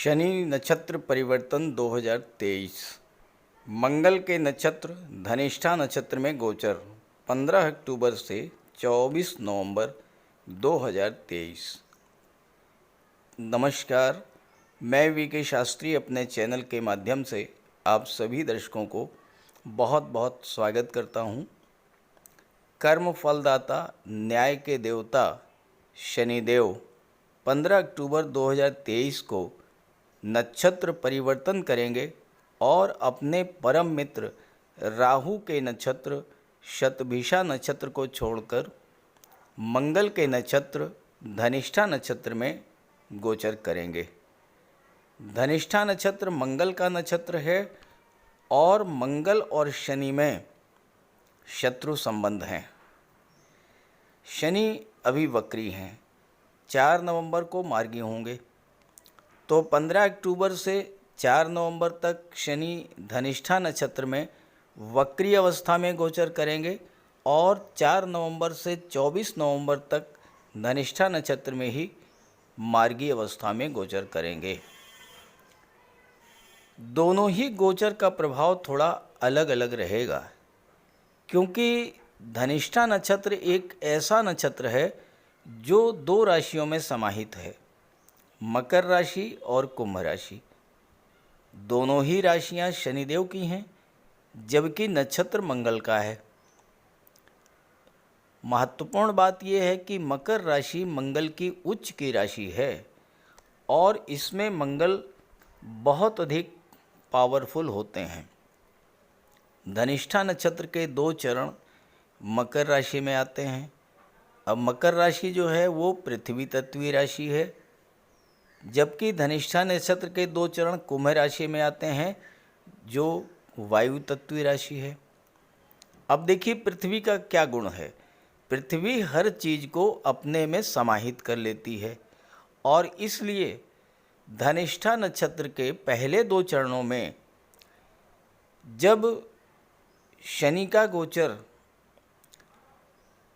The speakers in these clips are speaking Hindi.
शनि नक्षत्र परिवर्तन 2023। मंगल के नक्षत्र धनिष्ठा नक्षत्र में गोचर 15 अक्टूबर से 24 नवंबर 2023। नमस्कार, मैं वीके शास्त्री अपने चैनल के माध्यम से आप सभी दर्शकों को बहुत बहुत स्वागत करता हूं। कर्म फलदाता न्याय के देवता शनिदेव 15 अक्टूबर 2023 को नक्षत्र परिवर्तन करेंगे और अपने परम मित्र राहु के नक्षत्र शतभिषा नक्षत्र को छोड़कर मंगल के नक्षत्र धनिष्ठा नक्षत्र में गोचर करेंगे। धनिष्ठा नक्षत्र मंगल का नक्षत्र है और मंगल और शनि में शत्रु संबंध हैं। शनि अभी वक्री हैं, 4 नवंबर को मार्गी होंगे। तो 15 अक्टूबर से 4 नवंबर तक शनि धनिष्ठा नक्षत्र में वक्री अवस्था में गोचर करेंगे और 4 नवंबर से 24 नवंबर तक धनिष्ठा नक्षत्र में ही मार्गी अवस्था में गोचर करेंगे। दोनों ही गोचर का प्रभाव थोड़ा अलग अलग रहेगा, क्योंकि धनिष्ठा नक्षत्र एक ऐसा नक्षत्र है जो 2 राशियों में समाहित है, मकर राशि और कुंभ राशि। दोनों ही राशियां शनिदेव की हैं, जबकि नक्षत्र मंगल का है। महत्वपूर्ण बात यह है कि मकर राशि मंगल की उच्च की राशि है और इसमें मंगल बहुत अधिक पावरफुल होते हैं। धनिष्ठा नक्षत्र के 2 चरण मकर राशि में आते हैं। अब मकर राशि जो है वो पृथ्वी तत्वीय राशि है, जबकि धनिष्ठा नक्षत्र के 2 चरण कुंभ राशि में आते हैं जो वायु तत्वीय राशि है। अब देखिए पृथ्वी का क्या गुण है। पृथ्वी हर चीज़ को अपने में समाहित कर लेती है और इसलिए धनिष्ठा नक्षत्र के पहले 2 चरणों में जब शनि का गोचर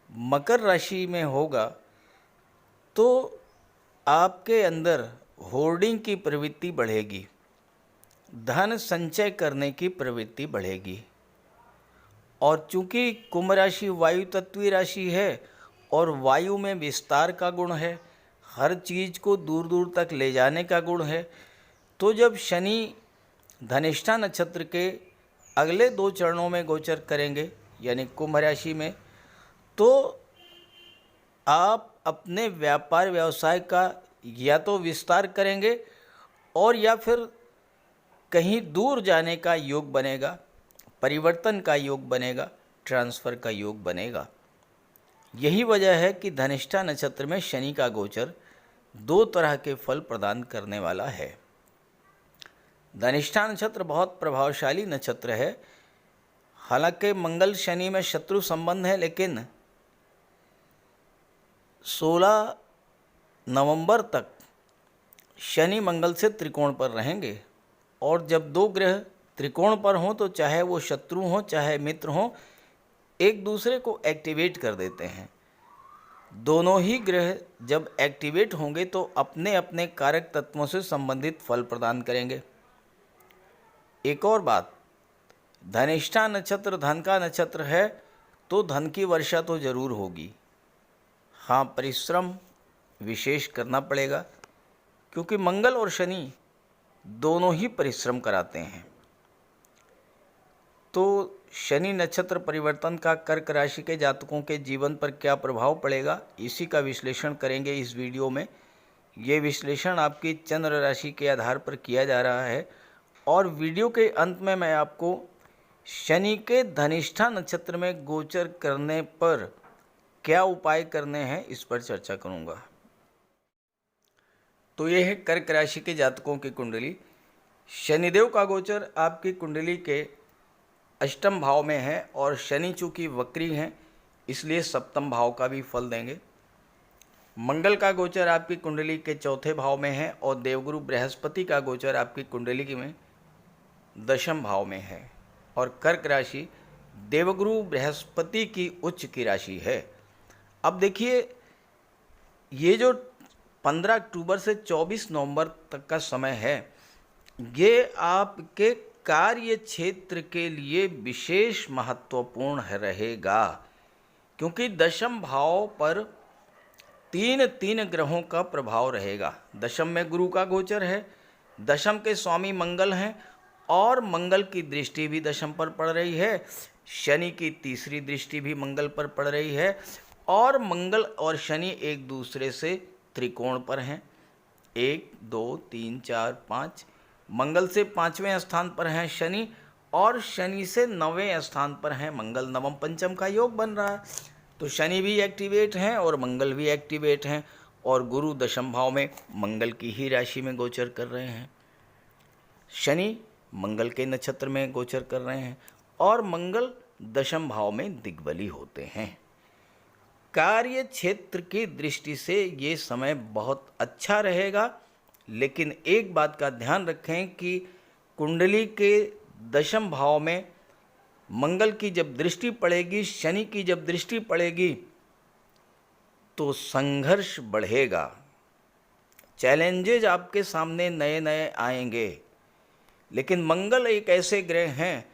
मकर राशि में होगा तो आपके अंदर होर्डिंग की प्रवृत्ति बढ़ेगी, धन संचय करने की प्रवृत्ति बढ़ेगी। और चूंकि कुंभ राशि वायु तत्वीय राशि है और वायु में विस्तार का गुण है, हर चीज़ को दूर दूर तक ले जाने का गुण है, तो जब शनि धनिष्ठा नक्षत्र के अगले 2 चरणों में गोचर करेंगे यानी कुंभ राशि में, तो आप अपने व्यापार व्यवसाय का या तो विस्तार करेंगे और या फिर कहीं दूर जाने का योग बनेगा, परिवर्तन का योग बनेगा, ट्रांसफ़र का योग बनेगा। यही वजह है कि धनिष्ठा नक्षत्र में शनि का गोचर 2 तरह के फल प्रदान करने वाला है। धनिष्ठा नक्षत्र बहुत प्रभावशाली नक्षत्र है। हालांकि मंगल शनि में शत्रु संबंध है, लेकिन 16 नवंबर तक शनि मंगल से त्रिकोण पर रहेंगे और जब 2 ग्रह त्रिकोण पर हों तो चाहे वो शत्रु हों चाहे मित्र हों, एक दूसरे को एक्टिवेट कर देते हैं। दोनों ही ग्रह जब एक्टिवेट होंगे तो अपने अपने कारक तत्वों से संबंधित फल प्रदान करेंगे। एक और बात, धनिष्ठा नक्षत्र धन का नक्षत्र है तो धन की वर्षा तो जरूर होगी। हाँ, परिश्रम विशेष करना पड़ेगा, क्योंकि मंगल और शनि दोनों ही परिश्रम कराते हैं। तो शनि नक्षत्र परिवर्तन का कर्क राशि के जातकों के जीवन पर क्या प्रभाव पड़ेगा, इसी का विश्लेषण करेंगे इस वीडियो में। ये विश्लेषण आपकी चंद्र राशि के आधार पर किया जा रहा है और वीडियो के अंत में मैं आपको शनि के धनिष्ठा नक्षत्र में गोचर करने पर क्या उपाय करने हैं इस पर चर्चा करूंगा। तो यह है कर्क राशि के जातकों की कुंडली। शनिदेव का गोचर आपकी कुंडली के 8वें भाव में है और शनि चूँकि वक्री हैं इसलिए 7वें भाव का भी फल देंगे। मंगल का गोचर आपकी कुंडली के 4थे भाव में है और देवगुरु बृहस्पति का गोचर आपकी कुंडली में 10वें भाव में है और कर्क राशि देवगुरु बृहस्पति की उच्च की राशि है। अब देखिए, ये जो 15 अक्टूबर से 24 नवंबर तक का समय है, ये आपके कार्य क्षेत्र के लिए विशेष महत्वपूर्ण रहेगा, क्योंकि दशम भाव पर तीन तीन ग्रहों का प्रभाव रहेगा। दशम में गुरु का गोचर है, दशम के स्वामी मंगल हैं और मंगल की दृष्टि भी दशम पर पड़ रही है, शनि की तीसरी दृष्टि भी मंगल पर पड़ रही है और मंगल और शनि एक दूसरे से त्रिकोण पर हैं। 1 2 3 4 5, मंगल से 5वें स्थान पर हैं शनि और शनि से 9वें स्थान पर हैं मंगल। नवम पंचम का योग बन रहा है, तो शनि भी एक्टिवेट हैं और मंगल भी एक्टिवेट हैं और गुरु दशम भाव में मंगल की ही राशि में गोचर कर रहे हैं। शनि मंगल के नक्षत्र में गोचर कर रहे हैं और मंगल दशम भाव में दिग्बली होते हैं। कार्य क्षेत्र की दृष्टि से ये समय बहुत अच्छा रहेगा, लेकिन एक बात का ध्यान रखें कि कुंडली के दशम भाव में मंगल की जब दृष्टि पड़ेगी, शनि की जब दृष्टि पड़ेगी, तो संघर्ष बढ़ेगा, चैलेंजेज आपके सामने नए नए आएंगे। लेकिन मंगल एक ऐसे ग्रह हैं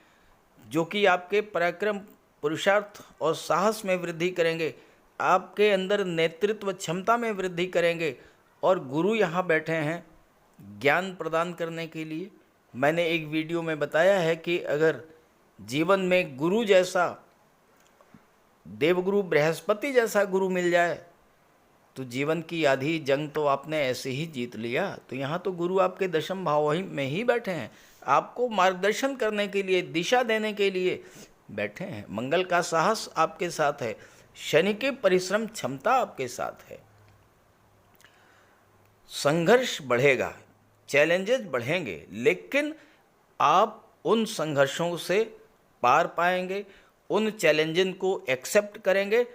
जो कि आपके पराक्रम, पुरुषार्थ और साहस में वृद्धि करेंगे, आपके अंदर नेतृत्व क्षमता में वृद्धि करेंगे और गुरु यहाँ बैठे हैं ज्ञान प्रदान करने के लिए। मैंने एक वीडियो में बताया है कि अगर जीवन में गुरु जैसा, देवगुरु बृहस्पति जैसा गुरु मिल जाए तो जीवन की आधी जंग तो आपने ऐसे ही जीत लिया। तो यहाँ तो गुरु आपके दशम भाव में ही बैठे हैं, आपको मार्गदर्शन करने के लिए, दिशा देने के लिए बैठे हैं। मंगल का साहस आपके साथ है, शनि की परिश्रम क्षमता आपके साथ है। संघर्ष बढ़ेगा, चैलेंजेस बढ़ेंगे, लेकिन आप उन संघर्षों से पार पाएंगे, उन चैलेंजेस को एक्सेप्ट करेंगे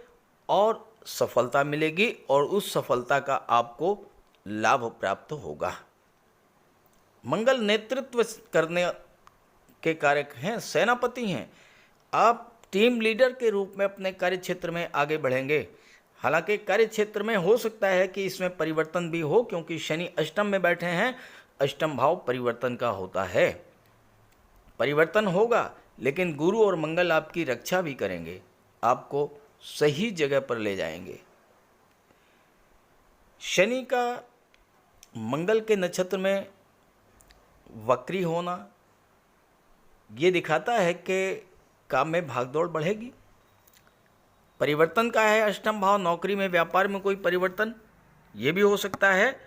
और सफलता मिलेगी और उस सफलता का आपको लाभ प्राप्त होगा। मंगल नेतृत्व करने के कारक हैं, सेनापति हैं। आप टीम लीडर के रूप में अपने कार्य क्षेत्र में आगे बढ़ेंगे। हालांकि कार्य क्षेत्र में हो सकता है कि इसमें परिवर्तन भी हो, क्योंकि शनि अष्टम में बैठे हैं, अष्टम भाव परिवर्तन का होता है। परिवर्तन होगा, लेकिन गुरु और मंगल आपकी रक्षा भी करेंगे, आपको सही जगह पर ले जाएंगे। शनि का मंगल के नक्षत्र में वक्री होना ये दिखाता है कि काम में भागदौड़ बढ़ेगी। परिवर्तन का है अष्टम भाव, नौकरी में, व्यापार में कोई परिवर्तन ये भी हो सकता है।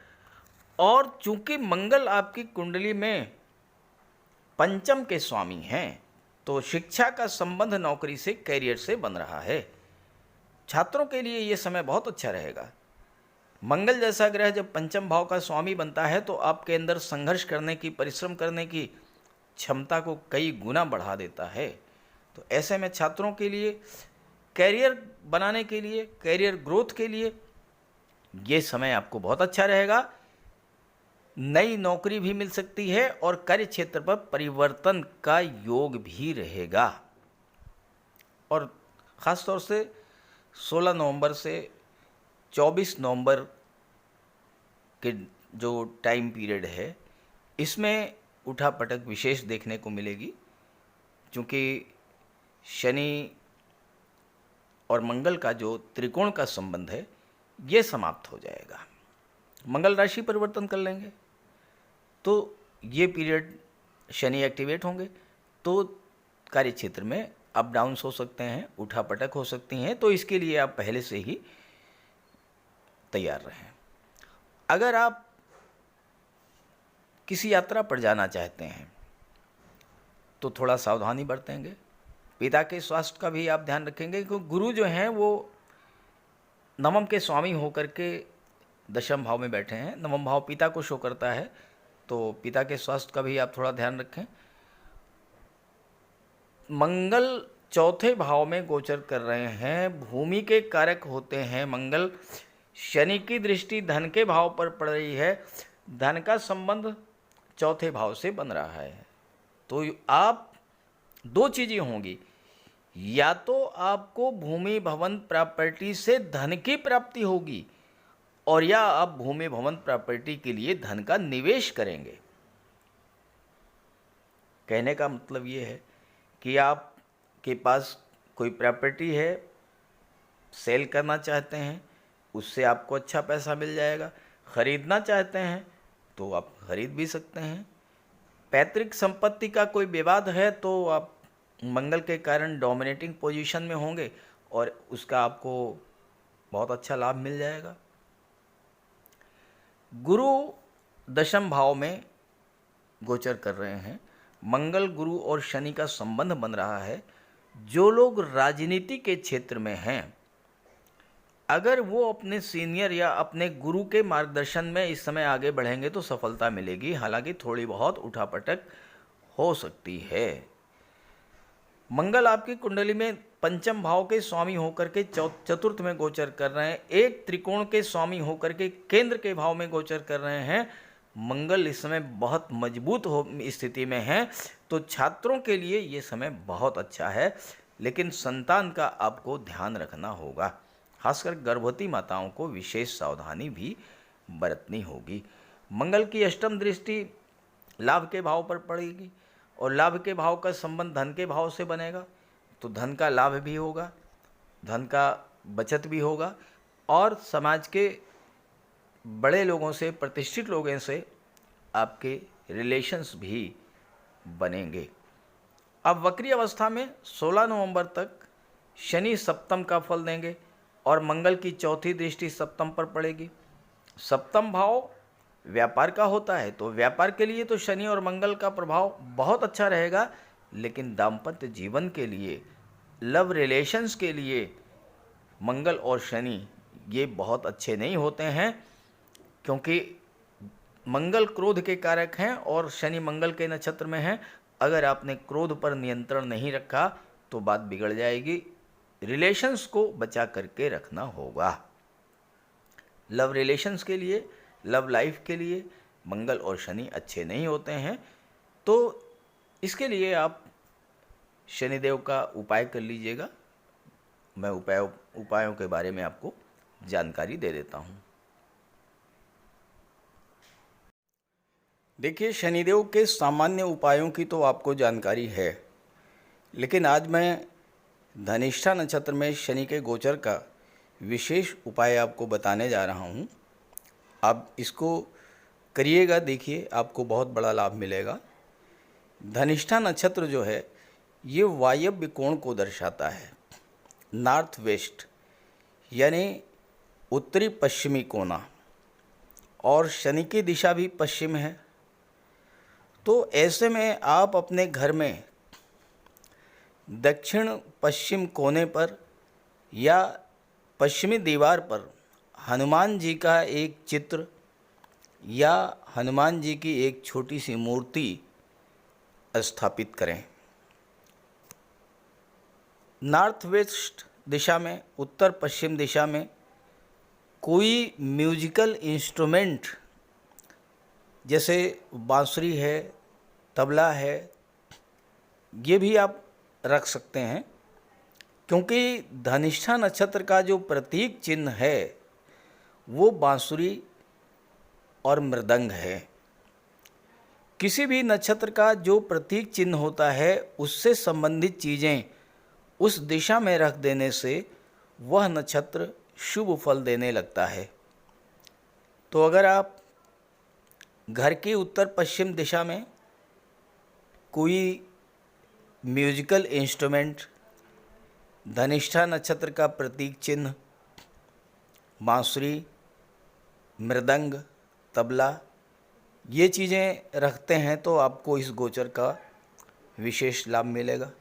और चूंकि मंगल आपकी कुंडली में पंचम के स्वामी हैं, तो शिक्षा का संबंध नौकरी से, कैरियर से बन रहा है। छात्रों के लिए ये समय बहुत अच्छा रहेगा। मंगल जैसा ग्रह जब पंचम भाव का स्वामी बनता है तो आपके अंदर संघर्ष करने की, परिश्रम करने की क्षमता को कई गुना बढ़ा देता है। तो ऐसे में छात्रों के लिए, कैरियर बनाने के लिए, कैरियर ग्रोथ के लिए ये समय आपको बहुत अच्छा रहेगा। नई नौकरी भी मिल सकती है और कार्य क्षेत्र पर परिवर्तन का योग भी रहेगा। और ख़ास तौर से 16 नवंबर से 24 नवंबर के जो टाइम पीरियड है, इसमें उठापटक विशेष देखने को मिलेगी, क्योंकि शनि और मंगल का जो त्रिकोण का संबंध है ये समाप्त हो जाएगा। मंगल राशि परिवर्तन कर लेंगे तो ये पीरियड शनि एक्टिवेट होंगे, तो कार्य क्षेत्र में अप डाउन्स हो सकते हैं, उठापटक हो सकती हैं। तो इसके लिए आप पहले से ही तैयार रहें। अगर आप किसी यात्रा पर जाना चाहते हैं तो थोड़ा सावधानी बरतेंगे। पिता के स्वास्थ्य का भी आप ध्यान रखेंगे, क्योंकि गुरु जो हैं वो नवम के स्वामी होकर के दशम भाव में बैठे हैं। नवम भाव पिता को शो करता है, तो पिता के स्वास्थ्य का भी आप थोड़ा ध्यान रखें। मंगल चौथे भाव में गोचर कर रहे हैं, भूमि के कारक होते हैं मंगल। शनि की दृष्टि धन के भाव पर पड़ रही है, धन का संबंध चौथे भाव से बन रहा है। तो आप दो चीज़ें होंगी, या तो आपको भूमि, भवन, प्रॉपर्टी से धन की प्राप्ति होगी, और या आप भूमि भवन प्रॉपर्टी के लिए धन का निवेश करेंगे। कहने का मतलब ये है कि आपके पास कोई प्रॉपर्टी है, सेल करना चाहते हैं, उससे आपको अच्छा पैसा मिल जाएगा। ख़रीदना चाहते हैं तो आप ख़रीद भी सकते हैं। पैतृक संपत्ति का कोई विवाद है तो आप मंगल के कारण डोमिनेटिंग पोजीशन में होंगे और उसका आपको बहुत अच्छा लाभ मिल जाएगा। गुरु दशम भाव में गोचर कर रहे हैं। मंगल, गुरु और शनि का संबंध बन रहा है। जो लोग राजनीति के क्षेत्र में हैं, अगर वो अपने सीनियर या अपने गुरु के मार्गदर्शन में इस समय आगे बढ़ेंगे तो सफलता मिलेगी, हालांकि थोड़ी बहुत उठापटक हो सकती है। मंगल आपकी कुंडली में पंचम भाव के स्वामी होकर के चतुर्थ में गोचर कर रहे हैं। एक त्रिकोण के स्वामी होकर के केंद्र के भाव में गोचर कर रहे हैं। मंगल इस समय बहुत मजबूत स्थिति में है, तो छात्रों के लिए ये समय बहुत अच्छा है, लेकिन संतान का आपको ध्यान रखना होगा। खासकर गर्भवती माताओं को विशेष सावधानी भी बरतनी होगी। मंगल की अष्टम दृष्टि लाभ के भाव पर पड़ेगी और लाभ के भाव का संबंध धन के भाव से बनेगा, तो धन का लाभ भी होगा, धन का बचत भी होगा और समाज के बड़े लोगों से, प्रतिष्ठित लोगों से आपके रिलेशंस भी बनेंगे। अब वक्री अवस्था में 16 नवंबर तक शनि सप्तम का फल देंगे और मंगल की चौथी दृष्टि सप्तम पर पड़ेगी। सप्तम भाव व्यापार का होता है, तो व्यापार के लिए तो शनि और मंगल का प्रभाव बहुत अच्छा रहेगा, लेकिन दाम्पत्य जीवन के लिए, लव रिलेशंस के लिए मंगल और शनि ये बहुत अच्छे नहीं होते हैं, क्योंकि मंगल क्रोध के कारक हैं और शनि मंगल के नक्षत्र में हैं। अगर आपने क्रोध पर नियंत्रण नहीं रखा तो बात बिगड़ जाएगी। रिलेशंस को बचा करके रखना होगा। लव रिलेशंस के लिए, लव लाइफ के लिए मंगल और शनि अच्छे नहीं होते हैं, तो इसके लिए आप शनिदेव का उपाय कर लीजिएगा। मैं उपायों के बारे में आपको जानकारी दे देता हूँ। देखिए, शनिदेव के सामान्य उपायों की तो आपको जानकारी है, लेकिन आज मैं धनिष्ठा नक्षत्र में शनि के गोचर का विशेष उपाय आपको बताने जा रहा हूँ। आप इसको करिएगा, देखिए आपको बहुत बड़ा लाभ मिलेगा। धनिष्ठा नक्षत्र जो है ये वायव्य कोण को दर्शाता है, नॉर्थ वेस्ट यानी उत्तरी पश्चिमी कोना, और शनि की दिशा भी पश्चिम है। तो ऐसे में आप अपने घर में दक्षिण पश्चिम कोने पर या पश्चिमी दीवार पर हनुमान जी का एक चित्र या हनुमान जी की एक छोटी सी मूर्ति स्थापित करें। नॉर्थ वेस्ट दिशा में, उत्तर पश्चिम दिशा में कोई म्यूजिकल इंस्ट्रूमेंट जैसे बांसुरी है, तबला है, ये भी आप रख सकते हैं, क्योंकि धनिष्ठा नक्षत्र का जो प्रतीक चिन्ह है वो बांसुरी और मृदंग है। किसी भी नक्षत्र का जो प्रतीक चिन्ह होता है उससे संबंधित चीज़ें उस दिशा में रख देने से वह नक्षत्र शुभ फल देने लगता है। तो अगर आप घर की उत्तर पश्चिम दिशा में कोई म्यूजिकल इंस्ट्रूमेंट, धनिष्ठा नक्षत्र का प्रतीक चिन्ह, बांसुरी, मृदंग, तबला, ये चीज़ें रखते हैं तो आपको इस गोचर का विशेष लाभ मिलेगा।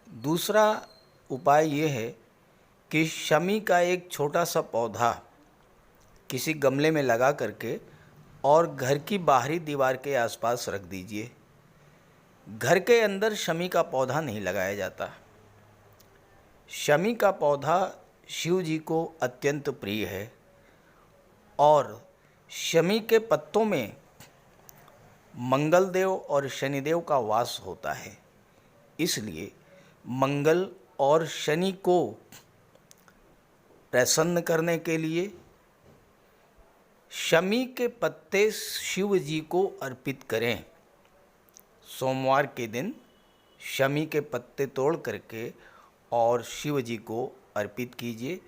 दूसरा उपाय ये है कि शमी का एक छोटा सा पौधा किसी गमले में लगा करके और घर की बाहरी दीवार के आसपास रख दीजिए। घर के अंदर शमी का पौधा नहीं लगाया जाता। शमी का पौधा शिव जी को अत्यंत प्रिय है और शमी के पत्तों में मंगल देव और शनिदेव का वास होता है। इसलिए मंगल और शनि को प्रसन्न करने के लिए शमी के पत्ते शिव जी को अर्पित करें। सोमवार के दिन शमी के पत्ते तोड़ करके और शिव जी को अर्पित कीजिए।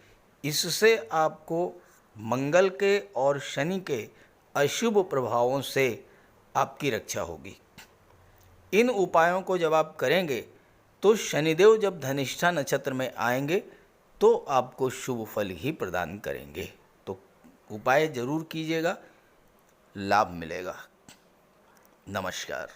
इससे आपको मंगल के और शनि के अशुभ प्रभावों से आपकी रक्षा होगी। इन उपायों को जब आप करेंगे तो शनिदेव जब धनिष्ठा नक्षत्र में आएंगे तो आपको शुभ फल ही प्रदान करेंगे। तो उपाय जरूर कीजिएगा, लाभ मिलेगा। नमस्कार।